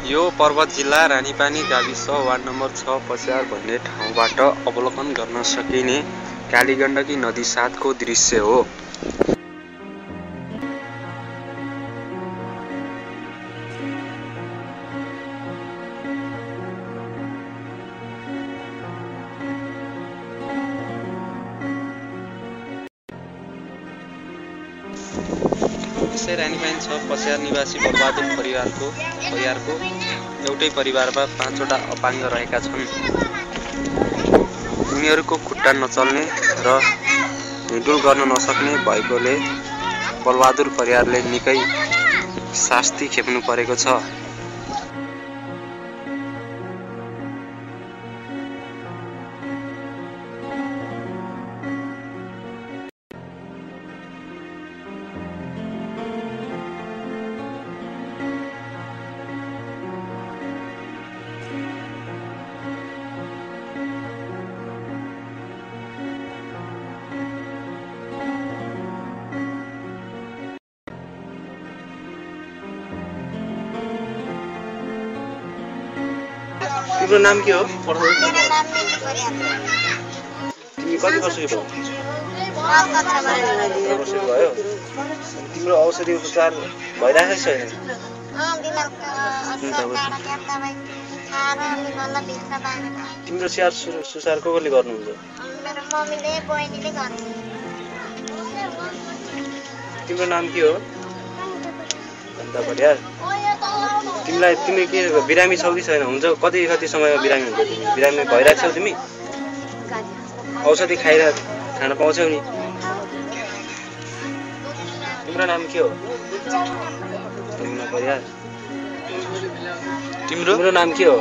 यो पर्वत जिल्ला रानीपानी गाविस वार्ड नम्बर 6 पस्यार भन्ने ठाउँबाट अवलोकन गर्न सकिने कालीगण्डकी नदी साथको दृश्य हो। यसै रानीपानी 6 पस्यार निवासी बलबहादुर परिवारको एउटै परिवारमा 5 वटा अपाङ्ग रहेका छन्। उनीहरूको खुट्टा नचल्ने र हिँडुल गर्न नसक्ने भएकोले बलबहादुर परिवारले निकै शास्ति खेप्नु परेको छ। तिम्रो नाम के हो? तिमी कति वर्षको भयौ? 5 वर्षको भयो। तिम्रो औषधि उपचार भइरहेको छैन? तिम्रो स्याहार सुसार कसले गर्नुहुन्छ? तिम्रो नाम के हो? अन्त परियार। तिमी के बिरामी छौ कि छैन? हुन्छ कति समय बिरामी हुन्छ तिमी? बिरामी भइरहेको छौ तिमी? औषधि खान पाउँछौ नि? तिम्रो नाम के हो? परियार। तिम्रो नाम के हो?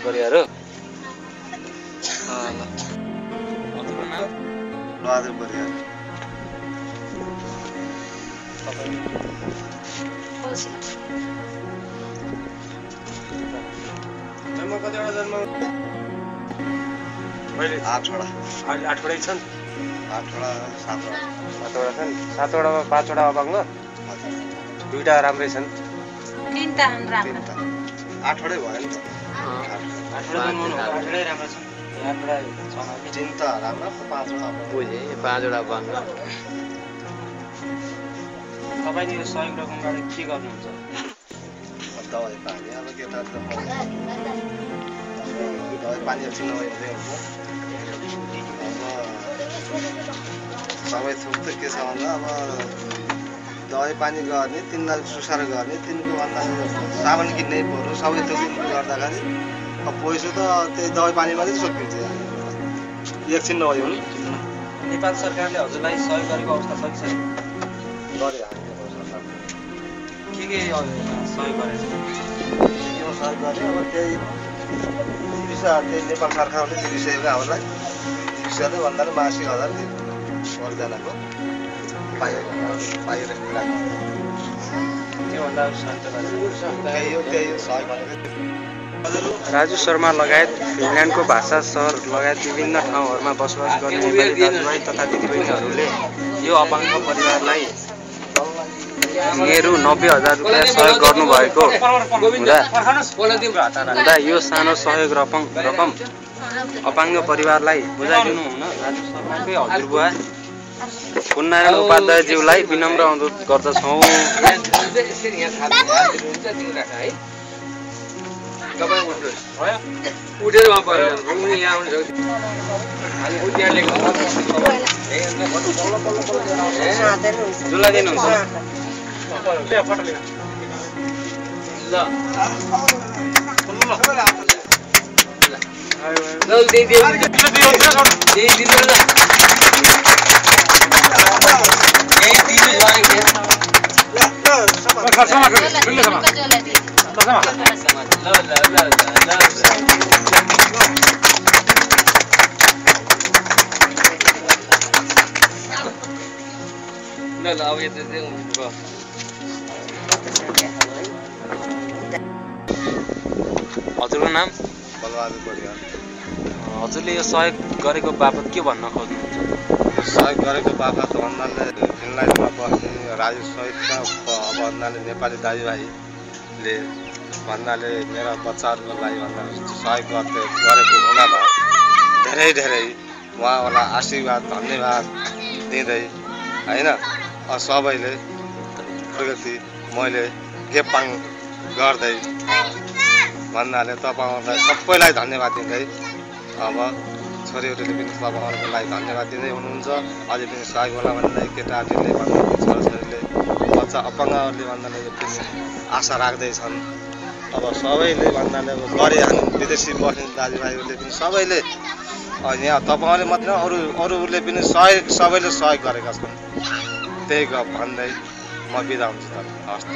परियार हो। बलबहादुर परियार। जन्म कतिवटा जन्म? मैले 8 वटा। अहिले 8 वटै छन्? 8 वटा 7 वटा। 7 वटा छन्। 7 वटामा 5 वटा अपाङ्ग? 2टा राम्रै छन्? 3टा राम्रो। 8 वटै भयो नि त। 8 वटा जन्माउनु 8 वटै राम्रो छन्। 8 वटा छ। 3टा राम्रो 5 वटा अपाङ्ग। बुझे 5 वटा अपाङ्ग। तपाईले यो सहयोग रकमबाट के गर्नुहुन्छ? दबाई पानी अब केटाहरु दबाई पानी एकछिन नभइदिए हुन्छ। सबै थोक त के छ भन्दा अब दबाई पानी गर्ने, तिनलाई सुसार गर्ने, तिनको भन्दा सामान किन्नै पर्यो, सबै थोक गर्दाखेरि अब पैसा त त्यही दबाई पानीमा चाहिँ सकिन्छ। एकछिन नभइदियो नि। नेपाल सरकारले हजुरलाई सहयोग गरेको अवस्था छ कि छैन? गरे के सहयोग गरेछ? यो सहयोग गरे अब त्यही नेपाल सरकारले दिइसकेको हामीलाई दिइसकेको भन्दा मासिक 1000 दिन्छ एकजनाको पाइरहेको लाग्छ। त्योभन्दा त्यही सहयोग गरेको। राजु शर्मा लगायत फिनल्यान्डको भाषा सहर लगायत विभिन्न ठाउँहरूमा बसोबास गर्ने नेपाली दाजुभाइ तथा दिदीबहिनीहरूले यो अपाङ्ग परिवारलाई रु 90,000 रुपियाँ सहयोग गर्नुभएको हुँदा यो सानो सहयोग रकम अपाङ्ग परिवारलाई बुझाइदिनु हुन राजु शर्माकै हजुरबुवा पुननारायण उपाध्यायज्यूलाई विनम्र अनुरोध गर्दछौँ। जुलाई दिनुहुन्छ? हजुरको नाम? बलबहादुर परियार। हजुरले यो सहयोग गरेको बापत के भन्न खोज्नुहुन्छ? सहयोग गरेको बापत भन्नाले फिनल्यान्डमा बस्ने राजु सहितका भन्नाले नेपाली दाजुभाइ तपाईँहरूले भन्नाले मेरा बच्चाहरूको लागि भन्दा सहयोग गरेको हुनामा धेरै धेरै उहाँहरूलाई आशीर्वाद धन्यवाद दिँदै होइन सबैले प्रगति मैले गेपाङ गर्दै भन्नाले तपाईँहरूलाई सबैलाई धन्यवाद दिँदै अब छोरीहरूले पनि तपाईँहरूको लागि धन्यवाद दिँदै हुनुहुन्छ। अझै पनि सहयोग होला भन्दै केटाहरूले भन्नाले छोराछोरीले बच्चा अपाङ्गहरूले भन्नाले पनि आशा राख्दैछन्। अब सबैले भन्नाले अब गरिहाल्नु विदेशी बस्ने दाजुभाइहरूले पनि सबैले यहाँ तपाईँहरूले मात्र अरूहरूले पनि सबैले सहयोग गरेका छन्। त्यही गफ भन्दै म बिदा हुन्छु। हस् त।